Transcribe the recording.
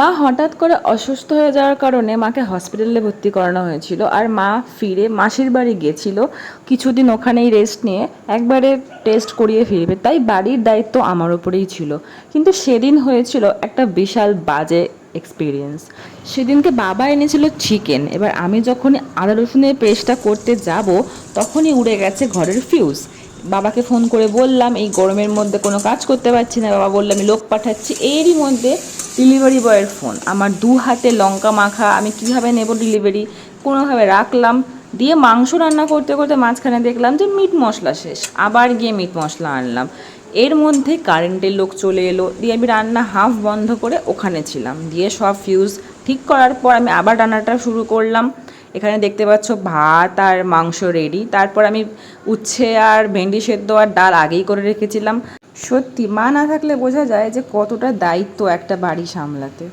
মা হঠাৎ করে অসুস্থ হয়ে যাওয়ার কারণে মাকে হসপিটালে ভর্তি করানো হয়েছিল, আর মা ফিরে মাসির বাড়ি গেছিল কিছুদিন ওখানেই রেস্ট নিয়ে একবারে টেস্ট করিয়ে ফিরবে, তাই বাড়ির দায়িত্ব আমার উপরেই ছিল। কিন্তু সেদিন হয়েছিল একটা বিশাল বাজে এক্সপিরিয়েন্স। সেদিনকে বাবা এনেছিল চিকেন, এবার আমি যখনই আদা রসুনের পেস্টটা করতে যাব তখনই উড়ে গেছে ঘরের ফিউজ। বাবাকে ফোন করে বললাম এই গরমের মধ্যে কোনো কাজ করতে পারছি না, বাবা বললো আমি লোক পাঠাচ্ছি। এরই মধ্যে ডেলিভারি বয়ের ফোন, আমার দু হাতে লঙ্কা মাখা, আমি কীভাবে নেব ডেলিভারি, কোনোভাবে রাখলাম। দিয়ে মাংস রান্না করতে করতে মাঝখানে দেখলাম যে মিট মশলা শেষ, আবার গিয়ে মিট মশলা আনলাম। এর মধ্যে কারেন্টের লোক চলে এলো, দিয়ে আমি রান্না হাফ বন্ধ করে ওখানে ছিলাম। দিয়ে সব ফিউজ ঠিক করার পর আমি আবার রান্নাটা শুরু করলাম। এখানে দেখতে পাচ্ছ ভাত আর মাংস রেডি। তারপর আমি উচ্ছে আর ভেন্ডি সেদ্ধ আর ডাল আগেই করে রেখেছিলাম। সত্যি মা না থাকলে বোঝা যায় যে কতটা দায়িত্ব একটা বাড়ি সামলাতে।